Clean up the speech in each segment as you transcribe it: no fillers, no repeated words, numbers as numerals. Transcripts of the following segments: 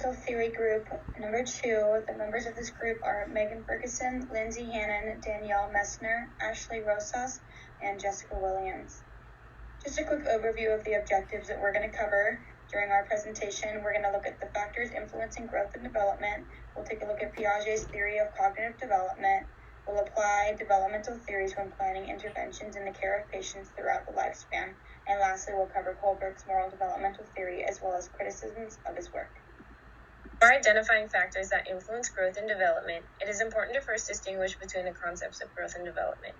Theory group number 2. The members of this group are Megan Ferguson, Lindsay Hannon, Danielle Messner, Ashley Rosas, and Jessica Williams. Just a quick overview of the objectives that we're going to cover during our presentation. We're going to look at the factors influencing growth and development. We'll take a look at Piaget's theory of cognitive development. We'll apply developmental theories when planning interventions in the care of patients throughout the lifespan. And lastly, we'll cover Kohlberg's moral developmental theory as well as criticisms of his work. For identifying factors that influence growth and development, it is important to first distinguish between the concepts of growth and development.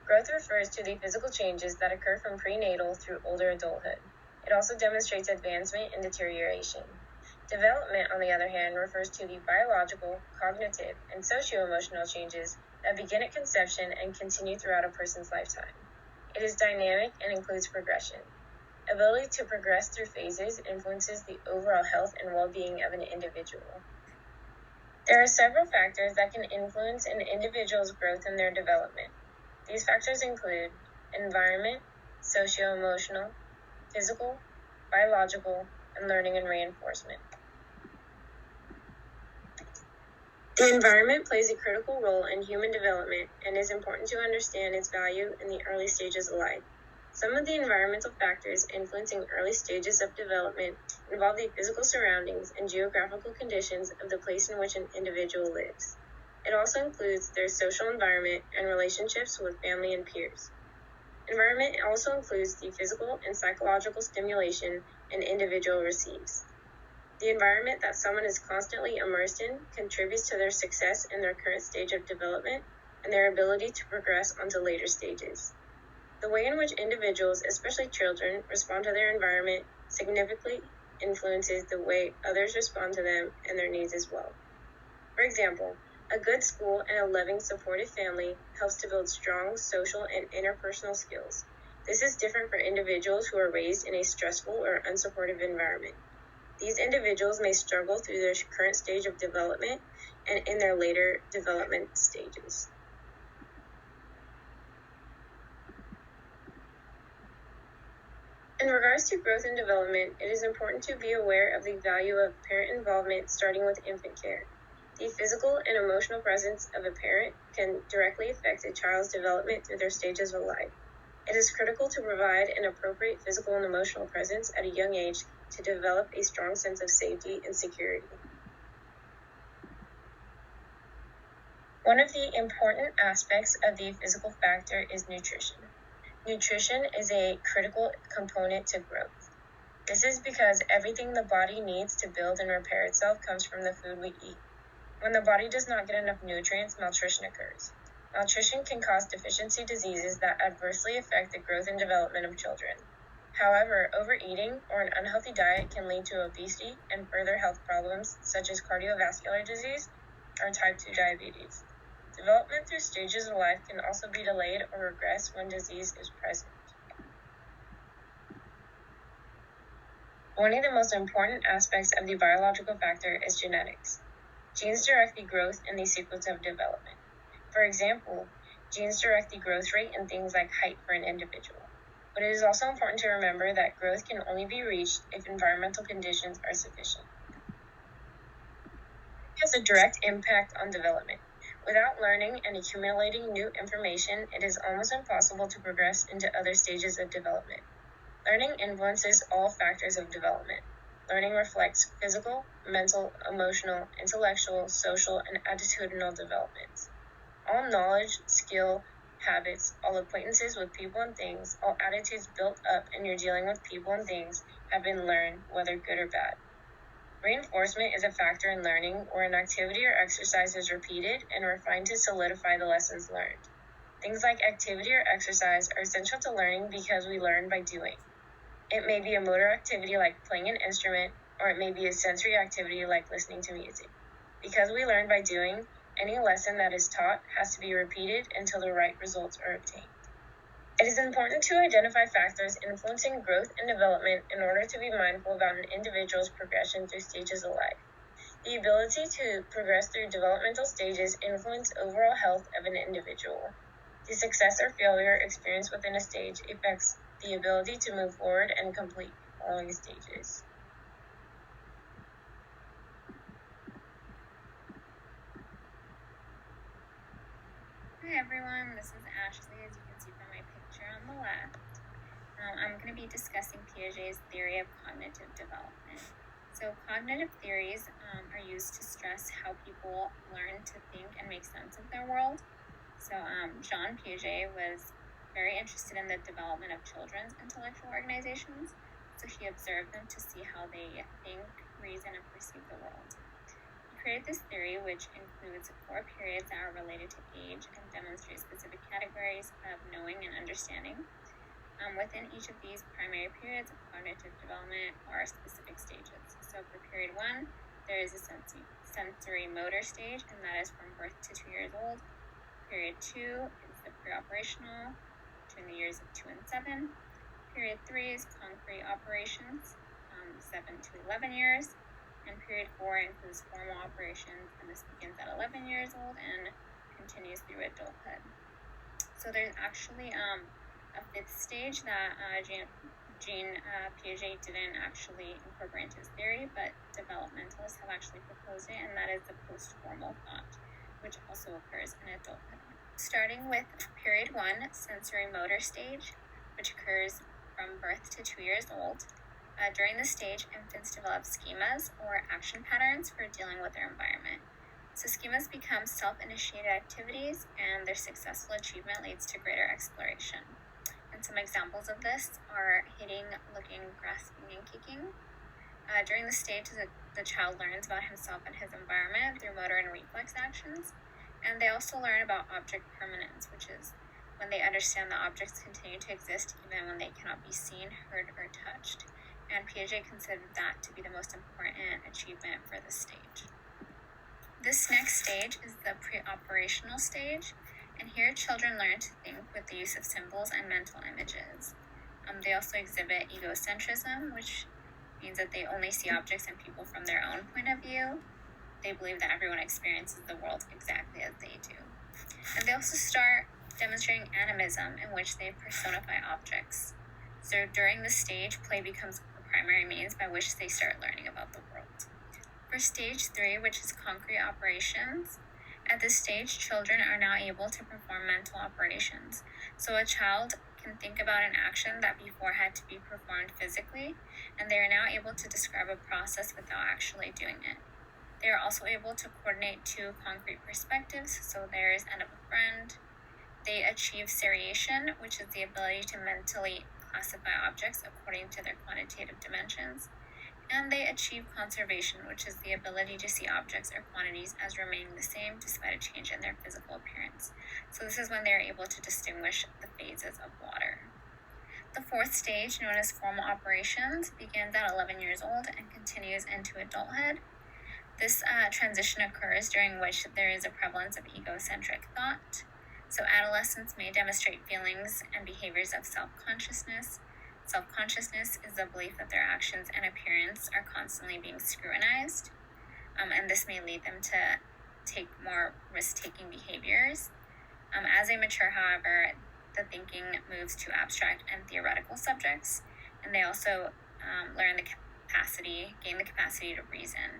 Growth refers to the physical changes that occur from prenatal through older adulthood. It also demonstrates advancement and deterioration. Development, on the other hand, refers to the biological, cognitive, and socio-emotional changes that begin at conception and continue throughout a person's lifetime. It is dynamic and includes progression. Ability to progress through phases influences the overall health and well-being of an individual. There are several factors that can influence an individual's growth and their development. These factors include environment, socio-emotional, physical, biological, and learning and reinforcement. The environment plays a critical role in human development and is important to understand its value in the early stages of life. Some of the environmental factors influencing early stages of development involve the physical surroundings and geographical conditions of the place in which an individual lives. It also includes their social environment and relationships with family and peers. Environment also includes the physical and psychological stimulation an individual receives. The environment that someone is constantly immersed in contributes to their success in their current stage of development and their ability to progress onto later stages. The way in which individuals, especially children, respond to their environment significantly influences the way others respond to them and their needs as well. For example, a good school and a loving, supportive family helps to build strong social and interpersonal skills. This is different for individuals who are raised in a stressful or unsupportive environment. These individuals may struggle through their current stage of development and in their later development stages. In regards to growth and development, it is important to be aware of the value of parent involvement starting with infant care. The physical and emotional presence of a parent can directly affect a child's development through their stages of life. It is critical to provide an appropriate physical and emotional presence at a young age to develop a strong sense of safety and security. One of the important aspects of the physical factor is nutrition. Nutrition is a critical component to growth. This is because everything the body needs to build and repair itself comes from the food we eat. When the body does not get enough nutrients, malnutrition occurs. Malnutrition can cause deficiency diseases that adversely affect the growth and development of children. However, overeating or an unhealthy diet can lead to obesity and further health problems such as cardiovascular disease or type 2 diabetes. Development through stages of life can also be delayed or regress when disease is present. One of the most important aspects of the biological factor is genetics. Genes direct the growth and the sequence of development. For example, genes direct the growth rate in things like height for an individual. But it is also important to remember that growth can only be reached if environmental conditions are sufficient. It has a direct impact on development. Without learning and accumulating new information, it is almost impossible to progress into other stages of development. Learning influences all factors of development. Learning reflects physical, mental, emotional, intellectual, social, and attitudinal developments. All knowledge, skill, habits, all acquaintances with people and things, all attitudes built up in your dealing with people and things have been learned, whether good or bad. Reinforcement is a factor in learning where an activity or exercise is repeated and refined to solidify the lessons learned. Things like activity or exercise are essential to learning because we learn by doing. It may be a motor activity like playing an instrument, or it may be a sensory activity like listening to music. Because we learn by doing, any lesson that is taught has to be repeated until the right results are obtained. It is important to identify factors influencing growth and development in order to be mindful about an individual's progression through stages of life. The ability to progress through developmental stages influence overall health of an individual. The success or failure experienced within a stage affects the ability to move forward and complete following stages. everyone, this is Ashley, as you can see from my picture on the left. I'm going to be discussing Piaget's theory of cognitive development. So cognitive theories are used to stress how people learn to think and make sense of their world. So Jean Piaget was very interested in the development of children's intellectual organizations. So he observed them to see how they think, reason, and perceive the world. Created this theory, which includes 4 periods that are related to age and demonstrate specific categories of knowing and understanding. Within each of these primary periods of cognitive development are specific stages. So for period 1, there is a sensory motor stage, and that is from birth to 2 years old. Period 2 is the pre-operational, between the years of 2 and 7. Period 3 is concrete operations, 7 to 11 years. And period 4 includes formal operations, and this begins at 11 years old and continues through adulthood. So there's actually a 5th stage that Jean Piaget didn't actually incorporate into his theory, but developmentalists have actually proposed it, and that is the post-formal thought, which also occurs in adulthood. Starting with period 1, sensory motor stage, which occurs from birth to 2 years old. During this stage, infants develop schemas or action patterns for dealing with their environment. So schemas become self-initiated activities, and their successful achievement leads to greater exploration. And some examples of this are hitting, looking, grasping, and kicking. During this stage, the child learns about himself and his environment through motor and reflex actions. And they also learn about object permanence, which is when they understand that objects continue to exist even when they cannot be seen, heard, or touched. And Piaget considered that to be the most important achievement for this stage. This next stage is the pre-operational stage, and here children learn to think with the use of symbols and mental images. They also exhibit egocentrism, which means that they only see objects and people from their own point of view. They believe that everyone experiences the world exactly as they do. And they also start demonstrating animism, in which they personify objects. So during this stage, play becomes primary means by which they start learning about the world. For stage 3, which is concrete operations, at this stage, children are now able to perform mental operations. So a child can think about an action that before had to be performed physically, and they are now able to describe a process without actually doing it. They are also able to coordinate 2 concrete perspectives, so there is end up a friend. They achieve seriation, which is the ability to mentally classify objects according to their quantitative dimensions, and they achieve conservation, which is the ability to see objects or quantities as remaining the same despite a change in their physical appearance. So this is when they are able to distinguish the phases of water. The 4th stage, known as formal operations, begins at 11 years old and continues into adulthood. This transition occurs during which there is a prevalence of egocentric thought. So adolescents may demonstrate feelings and behaviors of self-consciousness. Self-consciousness is the belief that their actions and appearance are constantly being scrutinized, and this may lead them to take more risk-taking behaviors. As they mature, however, the thinking moves to abstract and theoretical subjects, and they also gain the capacity to reason.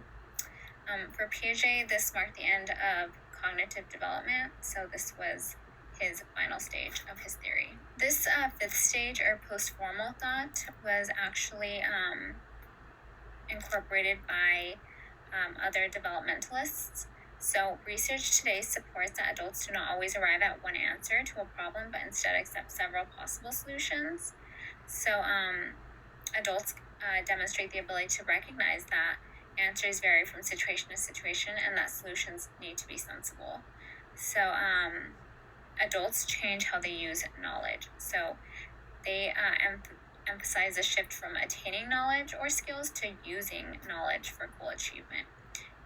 For Piaget, this marked the end of cognitive development, so this was his final stage of his theory. This 5th stage, or post-formal thought, was actually incorporated by other developmentalists. So research today supports that adults do not always arrive at one answer to a problem, but instead accept several possible solutions. So adults demonstrate the ability to recognize that answers vary from situation to situation and that solutions need to be sensible. So adults change how they use knowledge. So they emphasize a shift from attaining knowledge or skills to using knowledge for goal achievement.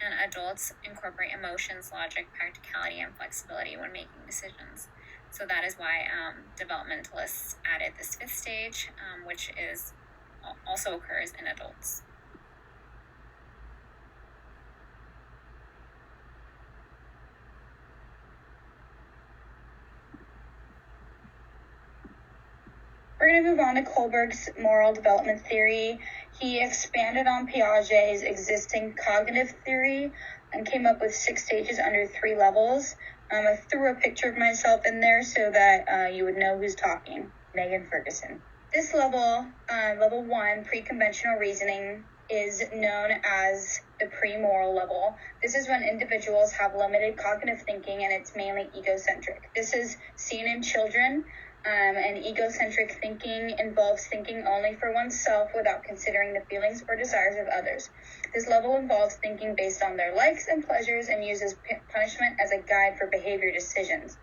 And adults incorporate emotions, logic, practicality, and flexibility when making decisions. So that is why developmentalists added this 5th stage, which also occurs in adults. For going to move on to Kohlberg's moral development theory. He expanded on Piaget's existing cognitive theory and came up with 6 stages under 3 levels. I threw a picture of myself in there so that you would know who's talking. Megan Ferguson. This level, level 1, pre-conventional reasoning, is known as the pre-moral level. This is when individuals have limited cognitive thinking and it's mainly egocentric. This is seen in children, and egocentric thinking involves thinking only for oneself without considering the feelings or desires of others. This level involves thinking based on their likes and pleasures and uses punishment as a guide for behavior decisions.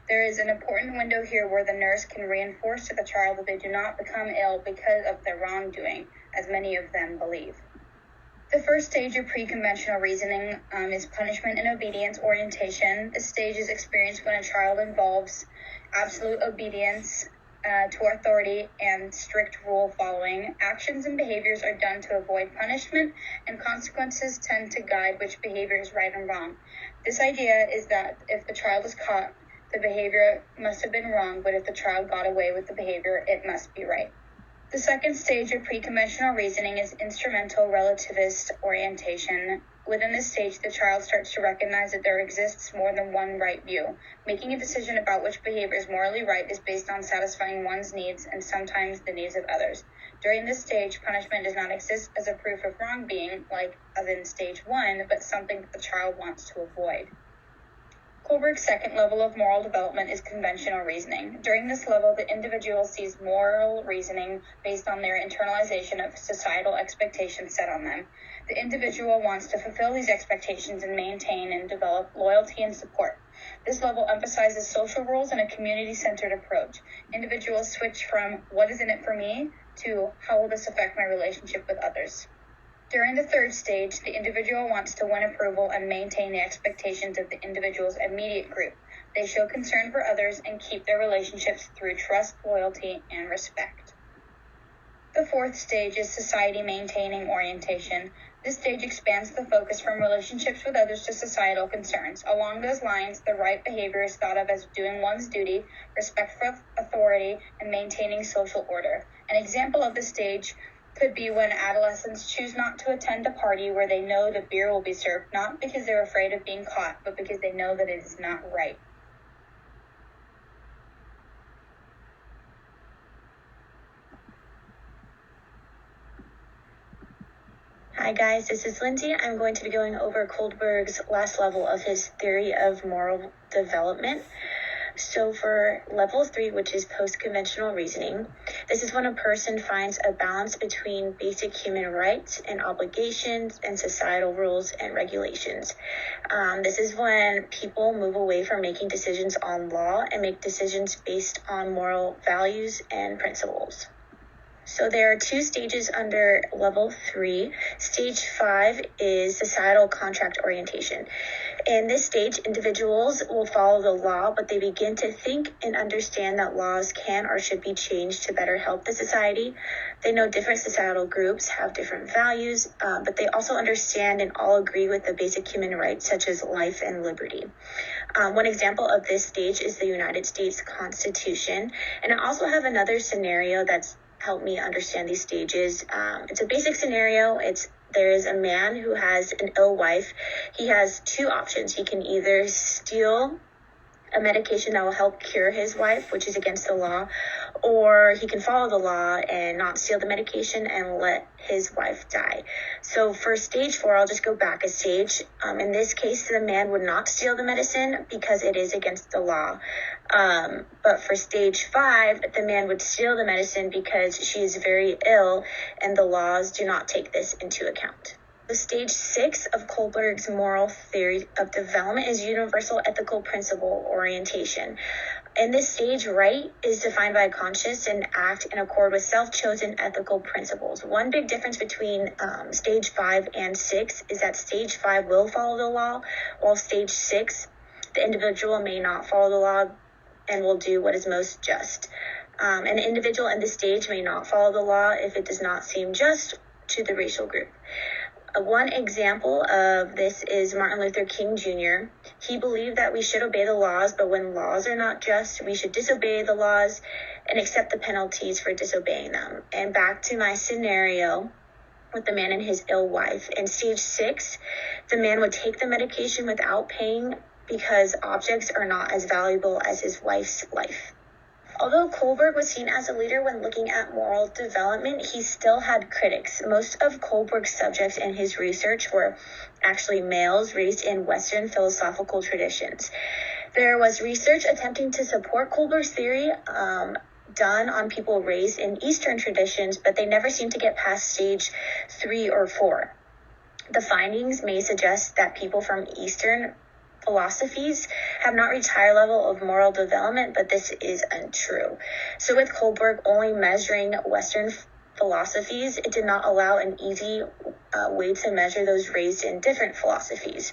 There is an important window here where the nurse can reinforce to the child that they do not become ill because of their wrongdoing, as many of them believe. The first stage of pre-conventional reasoning is punishment and obedience orientation. This stage is experienced when a child involves absolute obedience to authority and strict rule following. Actions and behaviors are done to avoid punishment, and consequences tend to guide which behavior is right and wrong. This idea is that if the child is caught, the behavior must have been wrong, but if the child got away with the behavior, it must be right. The second stage of pre-conventional reasoning is instrumental relativist orientation. Within this stage, the child starts to recognize that there exists more than one right view. Making a decision about which behavior is morally right is based on satisfying one's needs and sometimes the needs of others. During this stage, punishment does not exist as a proof of wrongdoing, like as in stage 1, but something that the child wants to avoid. Kohlberg's second level of moral development is conventional reasoning. During this level, the individual sees moral reasoning based on their internalization of societal expectations set on them. The individual wants to fulfill these expectations and maintain and develop loyalty and support. This level emphasizes social rules and a community-centered approach. Individuals switch from what is in it for me to how will this affect my relationship with others. During the third stage, the individual wants to win approval and maintain the expectations of the individual's immediate group. They show concern for others and keep their relationships through trust, loyalty, and respect. The fourth stage is society maintaining orientation. This stage expands the focus from relationships with others to societal concerns. Along those lines, the right behavior is thought of as doing one's duty, respect for authority, and maintaining social order. An example of this stage could be when adolescents choose not to attend a party where they know that beer will be served, not because they're afraid of being caught, but because they know that it is not right. Hi guys, this is Lindsay. I'm going to be going over Kohlberg's last level of his theory of moral development. So for level 3, which is post-conventional reasoning, this is when a person finds a balance between basic human rights and obligations and societal rules and regulations. This is when people move away from making decisions on law and make decisions based on moral values and principles. So there are 2 stages under level 3. Stage 5 is societal contract orientation. In this stage, individuals will follow the law, but they begin to think and understand that laws can or should be changed to better help the society. They know different societal groups have different values, but they also understand and all agree with the basic human rights such as life and liberty. One example of this stage is the United States Constitution. And I also have another scenario that's helped me understand these stages. It's a basic scenario. There is a man who has an ill wife. He has 2 options. He can either steal a medication that will help cure his wife, which is against the law, or he can follow the law and not steal the medication and let his wife die. So for stage 4, I'll just go back a stage. In this case, the man would not steal the medicine because it is against the law. But for stage 5, the man would steal the medicine because she is very ill and the laws do not take this into account. The stage 6 of Kohlberg's moral theory of development is universal ethical principle orientation. In this stage, right is defined by conscious and act in accord with self-chosen ethical principles. One big difference between stage 5 and 6 is that stage 5 will follow the law, while stage 6, the individual may not follow the law and will do what is most just. An individual in this stage may not follow the law if it does not seem just to the racial group. One example of this is Martin Luther King Jr. He believed that we should obey the laws, but when laws are not just, we should disobey the laws and accept the penalties for disobeying them. And back to my scenario with the man and his ill wife. In stage 6, the man would take the medication without paying because objects are not as valuable as his wife's life. Although Kohlberg was seen as a leader when looking at moral development, he still had critics. Most of Kohlberg's subjects in his research were actually males raised in Western philosophical traditions. There was research attempting to support Kohlberg's theory done on people raised in Eastern traditions, but they never seemed to get past stage 3 or 4. The findings may suggest that people from Eastern philosophies have not reached higher level of moral development, but this is untrue. So with Kohlberg only measuring Western philosophies, it did not allow an easy way to measure those raised in different philosophies.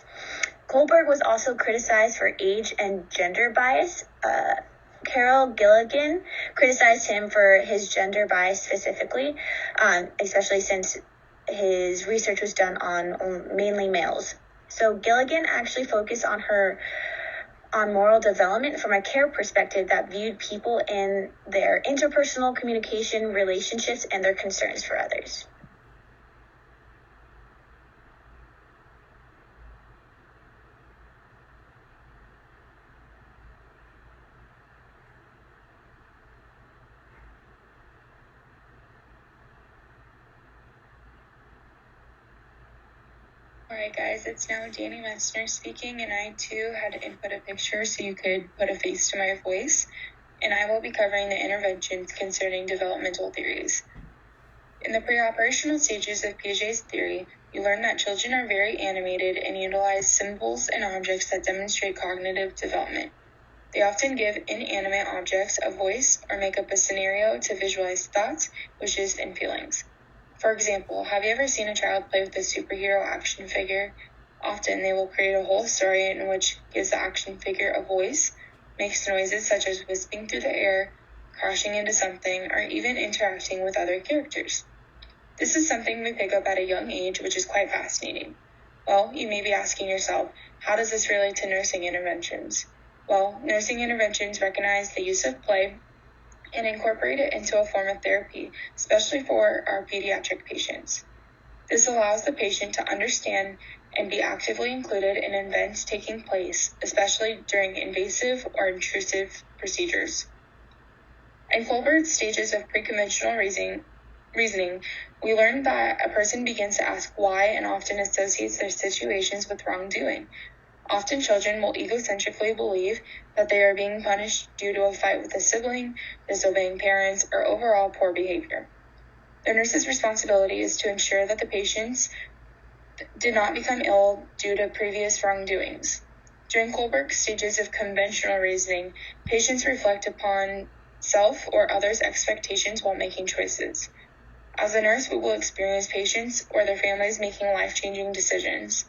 Kohlberg was also criticized for age and gender bias. Carol Gilligan criticized him for his gender bias specifically, especially since his research was done on mainly males. So Gilligan actually focused on moral development from a care perspective that viewed people in their interpersonal communication, relationships, and their concerns for others. Alright guys, it's now Danny Messner speaking, and I too had to input a picture so you could put a face to my voice, and I will be covering the interventions concerning developmental theories. In the pre-operational stages of Piaget's theory, you learn that children are very animated and utilize symbols and objects that demonstrate cognitive development. They often give inanimate objects a voice or make up a scenario to visualize thoughts, wishes, and feelings. For example, have you ever seen a child play with a superhero action figure? Often they will create a whole story in which gives the action figure a voice, makes noises such as wisping through the air, crashing into something, or even interacting with other characters. This is something we pick up at a young age, which is quite fascinating. Well, you may be asking yourself, how does this relate to nursing interventions? Well, nursing interventions recognize the use of play and incorporate it into a form of therapy, especially for our pediatric patients. This allows the patient to understand and be actively included in events taking place, especially during invasive or intrusive procedures. In Kohlberg's stages of pre-conventional reasoning, we learned that a person begins to ask why and often associates their situations with wrongdoing. Often children will egocentrically believe that they are being punished due to a fight with a sibling, disobeying parents, or overall poor behavior. The nurse's responsibility is to ensure that the patients did not become ill due to previous wrongdoings. During Kohlberg's stages of conventional reasoning, patients reflect upon self or others' expectations while making choices. As a nurse, we will experience patients or their families making life-changing decisions.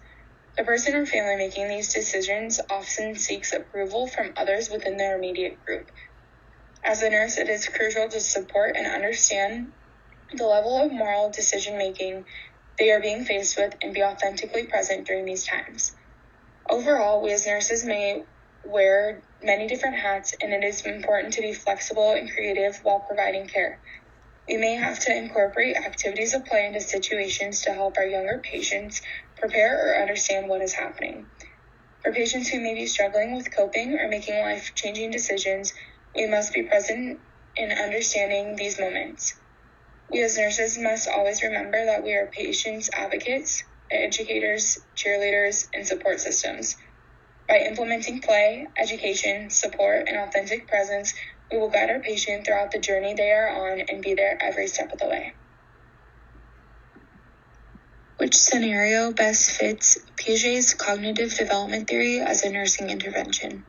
The person or family making these decisions often seeks approval from others within their immediate group. As a nurse, it is crucial to support and understand the level of moral decision-making they are being faced with and be authentically present during these times. Overall, we as nurses may wear many different hats, and it is important to be flexible and creative while providing care. We may have to incorporate activities of play into situations to help our younger patients prepare or understand what is happening. For patients who may be struggling with coping or making life-changing decisions, we must be present in understanding these moments. We as nurses must always remember that we are patients' advocates, educators, cheerleaders, and support systems. By implementing play, education, support, and authentic presence, we will guide our patient throughout the journey they are on and be there every step of the way. Which scenario best fits Piaget's cognitive development theory as a nursing intervention?